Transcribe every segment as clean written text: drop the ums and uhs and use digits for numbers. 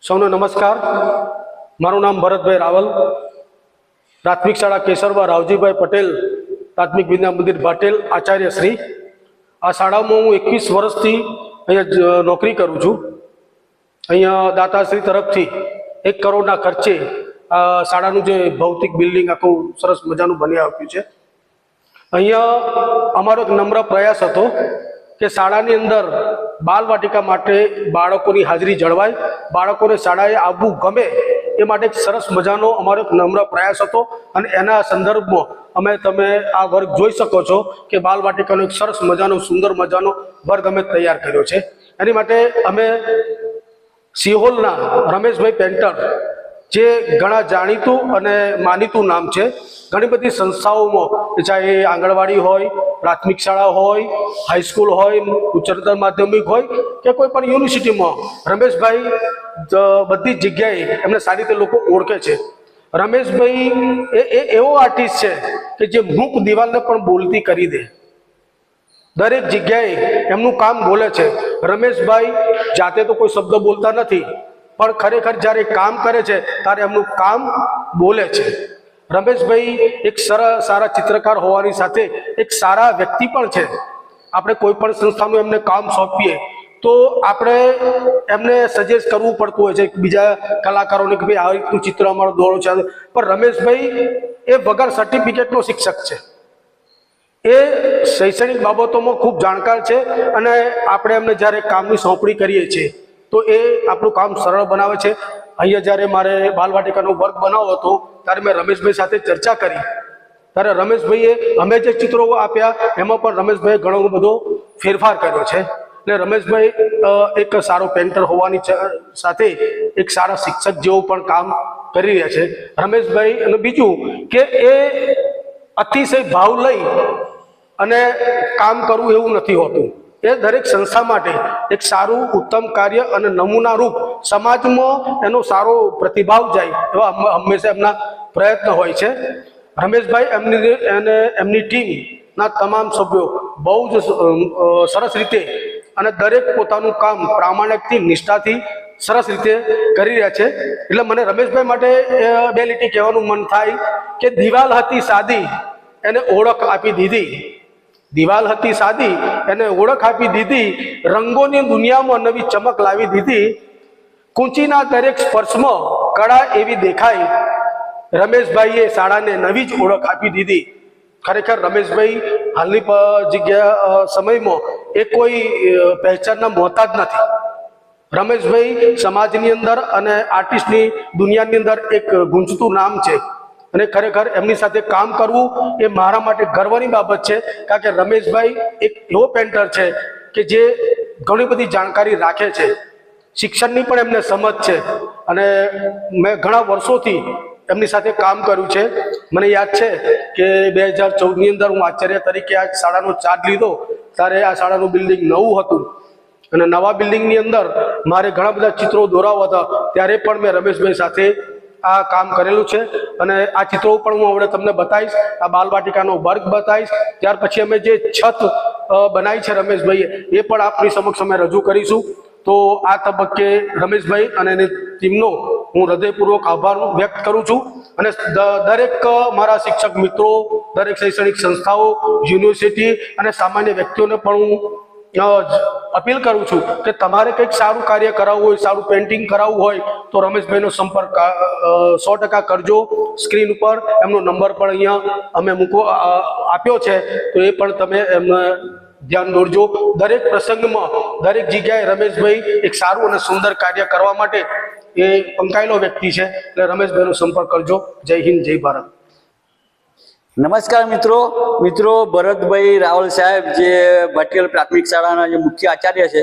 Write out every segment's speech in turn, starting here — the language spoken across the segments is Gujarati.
સૌને નમસ્કાર। મારું નામ ભરતભાઈ રાવલ, પ્રાથમિક શાળા કેસરવા રાવજીભાઈ પટેલ પ્રાથમિક વિદ્યા મંદિર ભાટેલ આચાર્ય શ્રી। આ શાળામાં હું 21 વર્ષથી અહીંયા નોકરી કરું છું। અહીંયા દાતાશ્રી તરફથી 1 કરોડના ખર્ચે આ શાળાનું જે ભૌતિક બિલ્ડિંગ આખું સરસ મજાનું બની આપ્યું છે। અહીંયા અમારો એક નમ્ર પ્રયાસ હતો કે શાળાની અંદર બાલવાટિકા માટે બાળકોની હાજરી જળવાય, બાળકોને શાળાએ આવવું ગમે એ માટે એક સરસ મજાનો અમારો એક નમ્ર પ્રયાસ હતો। અને એના સંદર્ભમાં તમે આ વર્ગ જોઈ શકો છો કે બાલવાટિકાનો એક સરસ મજાનો સુંદર મજાનો વર્ગ અમે તૈયાર કર્યો છે। એની માટે અમે સિહોલના રમેશભાઈ પેન્ટર, જે ઘણા જાણીતું અને માનીતું નામ છે, ઘણી બધી સંસ્થાઓમાં, ચાહે આંગણવાડી હોય, પ્રાથમિક શાળા હોય, હાઈસ્કૂલ હોય, ઉચ્ચતર માધ્યમિક હોય કે કોઈ પણ યુનિવર્સિટીમાં રમેશભાઈ બધી જગ્યાએ એમને સારી રીતે લોકો ઓળખે છે। રમેશભાઈ એ એવો આર્ટિસ્ટ છે કે જે મૂક દિવાલને પણ બોલતી કરી દે, દરેક જગ્યાએ એમનું કામ બોલે છે। રમેશભાઈ જાતે તો કોઈ શબ્દ બોલતા નથી, પણ ખરેખર જ્યારે કામ કરે છે ત્યારે એમનું કામ બોલે છે। રમેશભાઈ એક સારા ચિત્રકાર હોવાની સાથે એક સારા વ્યક્તિ પણ છે। આપણે કોઈ પણ સંસ્થાનું એમને કામ સોંપીએ તો આપણે એમને સજેસ્ટ કરવું પડતું હોય છે બીજા કલાકારોને કે ભાઈ આ રીતનું ચિત્ર અમારો દોરો છે, પણ રમેશભાઈ એ વગર સર્ટિફિકેટનો શિક્ષક છે। એ શૈક્ષણિક બાબતોમાં ખૂબ જાણકાર છે અને આપણે એમને જ્યારે કામની સોંપણી કરીએ છીએ તો એ આપણું કામ સરળ બનાવે છે। અહીંયા જ્યારે મારે બાલવાટિકાનો વર્ગ બનાવવો હતો ત્યારે મેં રમેશભાઈ સાથે ચર્ચા કરી, ત્યારે રમેશભાઈએ અમે જે ચિત્રો આપ્યા એમાં પણ રમેશભાઈએ ઘણો બધો ફેરફાર કર્યો છે। એટલે રમેશભાઈ એક સારો પેન્ટર હોવાની સાથે એક સારા શિક્ષક જેવું પણ કામ કરી રહ્યા છે રમેશભાઈ। અને બીજું કે એ અતિશય ભાવ લઈ અને કામ કરવું એવું નથી હોતું। એ દરેક સંસ્થા માટે એક સારું ઉત્તમ કાર્ય અને નમૂનારૂપ સમાજમાં એનો સારો પ્રતિભાવ જાય એવા હંમેશા એમના પ્રયત્ન હોય છે। રમેશભાઈ એમની ટીમના તમામ સભ્યો બહુ જ સરસ રીતે અને દરેક પોતાનું કામ પ્રામાણિકથી, નિષ્ઠાથી સરસ રીતે કરી રહ્યા છે। એટલે મને રમેશભાઈ માટે 2 લીટી કહેવાનું મન થાય કે દિવાલ હતી સાદી, એને ઓળખ આપી દીધી। દિવાલ હતી સાદી, એને ઓળખ આપી દીધી, રંગોની દુનિયામાં નવી ચમક લાવી દીધી, કૂંચીના દરેક સ્પર્શમાં કળા એવી દેખાય, રમેશભાઈએ શાળાને નવી જ ઓળખ આપી દીધી। ખરેખર રમેશભાઈ હાલની સમયમાં એ કોઈ પહેચાનના મોહતાજ નથી। રમેશભાઈ સમાજની અંદર અને આર્ટિસ્ટની દુનિયાની અંદર એક ગુંજતું નામ છે અને ખરેખર એમની સાથે કામ કરવું એ મારા માટે ગર્વની બાબત છે, કારણ કે રમેશભાઈ એક એવો પેન્ટર છે કે જે ઘણી બધી જાણકારી રાખે છે, શિક્ષણની પણ એમને સમજ છે અને મેં ઘણા વર્ષોથી એમની સાથે કામ કર્યું છે। મને યાદ છે કે 2014ની અંદર હું આચાર્ય તરીકે આ શાળાનો ચાર્જ લીધો ત્યારે આ શાળાનું બિલ્ડિંગ નવું હતું અને નવા બિલ્ડિંગની અંદર મારે ઘણા બધા ચિત્રો દોરાવવા હતા, ત્યારે પણ મેં રમેશભાઈ સાથે આ કામ કરેલું છે અને આ ચિત્રો પણ હું હવે તમને બતાવીશ, આ બાલવાટિકાનો વર્ગ બતાવીશ। ત્યાર પછી અમે જે છત બનાવી છે રમેશભાઈએ એ પણ આપની સમક્ષ અમે રજૂ કરીશું। તો આ તબક્કે રમેશભાઈ અને એની ટીમનો હું હૃદયપૂર્વક આભાર વ્યક્ત કરું છું અને દરેક મારા શિક્ષક મિત્રો, દરેક શૈક્ષણિક સંસ્થાઓ, યુનિવર્સિટી અને સામાન્ય વ્યક્તિઓને પણ હું અપીલ કરું છું કે તમારે કંઈક સારું કાર્ય કરાવવું હોય, સારું પેઇન્ટિંગ કરાવવું હોય તો રમેશભાઈનો સંપર્ક 100% કરજો। સ્ક્રીન ઉપર એમનો નંબર પણ અહીંયા અમે આપ્યો છે, તો એ પણ તમે એમને ધ્યાન દોરજો। દરેક પ્રસંગમાં, દરેક જગ્યાએ રમેશભાઈ એક સારું અને સુંદર કાર્ય કરવા માટે એ પંકાયેલો વ્યક્તિ છે, એટલે રમેશભાઈનો સંપર્ક કરજો। જય હિન્દ, જય ભારત। નમસ્કાર મિત્રો, ભરતભાઈ રાવલ સાહેબ જે ભાટેલ પ્રાથમિક શાળાના જે મુખ્ય આચાર્ય છે,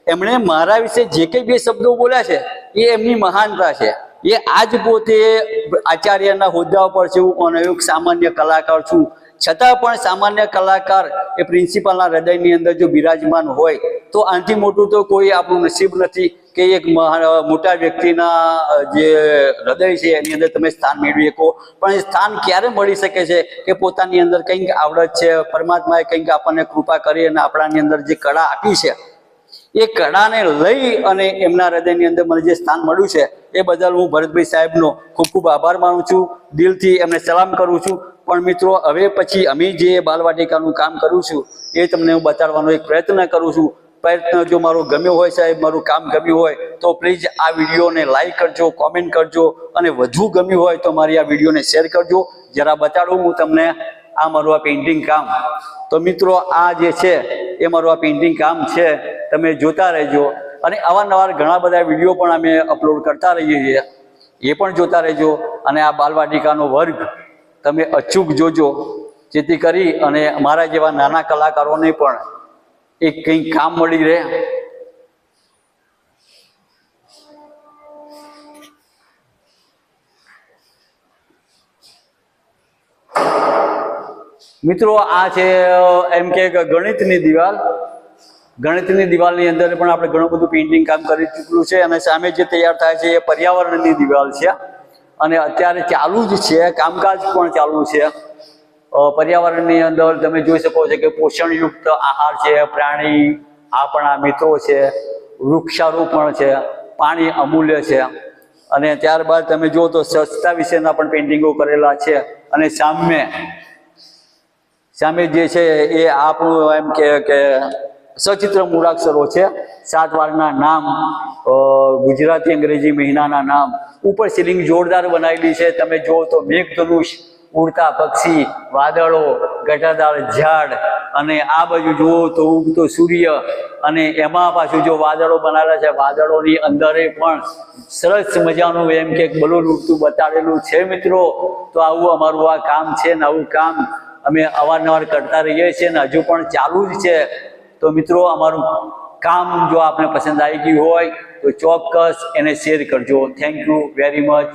એમણે મારા વિશે જે કંઈ 2 શબ્દો બોલ્યા છે એ એમની મહાનતા છે। એ આજ પોતે આચાર્યના હોદ્દા પર છે, હું એક સામાન્ય કલાકાર છું, છતાં પણ સામાન્ય કલાકાર એ પ્રિન્સિપાલના હૃદયની અંદર જો બિરાજમાન હોય તો આનાથી મોટું તો કોઈ આપણું નસીબ નથી કે એક મોટા વ્યક્તિના જે હૃદય છે એની અંદર તમે સ્થાન મેળવી શકો। પણ એ સ્થાન ક્યારે મળી શકે છે કે પોતાની અંદર કંઈક આવડત છે, પરમાત્માએ કંઈક આપણને કૃપા કરી અને આપણાની અંદર જે કળા આપી છે એ કળાને લઈ અને એમના હૃદયની અંદર મને જે સ્થાન મળ્યું છે એ બદલ હું ભરતભાઈ સાહેબનો ખૂબ ખૂબ આભાર માનું છું, દિલથી એમને સલામ કરું છું. પણ મિત્રો, હવે પછી અમે જે બાલવાટિકાનું કામ કરું છું એ તમને હું બતાડવાનો એક પ્રયત્ન કરું છું. પ્રયત્ન જો મારો ગમ્યો હોય સાહેબ, મારું કામ ગમ્યું હોય તો પ્લીઝ આ વિડીયોને લાઈક કરજો, કોમેન્ટ કરજો, અને વધુ ગમ્યું હોય તો મારી આ વિડીયોને શેર કરજો. જરા બતાડું હું તમને આ મારું આ પેઇન્ટિંગ કામ. તો મિત્રો, આ જે છે એ મારું આ પેઇન્ટિંગ કામ છે, તમે જોતા રહેજો. અને અવારનવાર ઘણા બધા વિડીયો પણ અમે અપલોડ કરતા રહીએ છીએ, એ પણ જોતા રહેજો. અને આ બાલવાટિકાનો વર્ગ તમે અચૂક જોજો, જેથી કરી અને અમારા જેવા નાના કલાકારોને પણ એક કંઈક કામ મળી રહે. મિત્રો, આ છે એમ કે ગણિતની દિવાલ. ગણિતની દિવાલની અંદર પણ આપણે ઘણું બધું પેઇન્ટિંગ કામ કરી ચૂક્યું છે. અને સામે જે તૈયાર થાય છે એ પર્યાવરણની દિવાલ છે, અને અત્યારે ચાલુ જ છે, કામકાજ પણ ચાલુ છે. પર્યાવરણની અંદર તમે જોઈ શકો છો કે પોષણયુક્ત આહાર છે, પ્રાણી આપણા મિત્રો છે, વૃક્ષારોપણ છે, પાણી અમૂલ્ય છે. અને ત્યારબાદ તમે જુઓ તો સ્વચ્છતા વિશેના પણ પેઇન્ટિંગો કરેલા છે. અને સામે જે છે એ આપણું એમ કે સચિત્ર મૂળાક્ષરો છે, 7 વારના નામ, ગુજરાતી અંગ્રેજી મહિનાના નામ. ઉપર સીલિંગ જોરદાર બનાવેલી છે. તમે જુઓ તો મેઘધનુષ, ઉડતા પક્ષી, વાદળો, ઘટાદાર ઝાડ, અને આ બાજુ જુઓ તો ઉગતો સૂર્ય. અને એમાં પાછું જો વાદળો બનાવેલા છે, વાદળોની અંદર પણ સરસ મજાનું એમ કે બલૂન ઉડતું બતાડેલું છે. મિત્રો, તો આવું અમારું આ કામ છે, ને આવું કામ અમે અવારનવાર કરતા રહીએ છીએ, ને હજુ પણ ચાલુ જ છે. તો મિત્રો, અમારું કામ જો આપને પસંદ આવી ગયું હોય તો ચોક્કસ એને શેર કરજો. Thank you very much.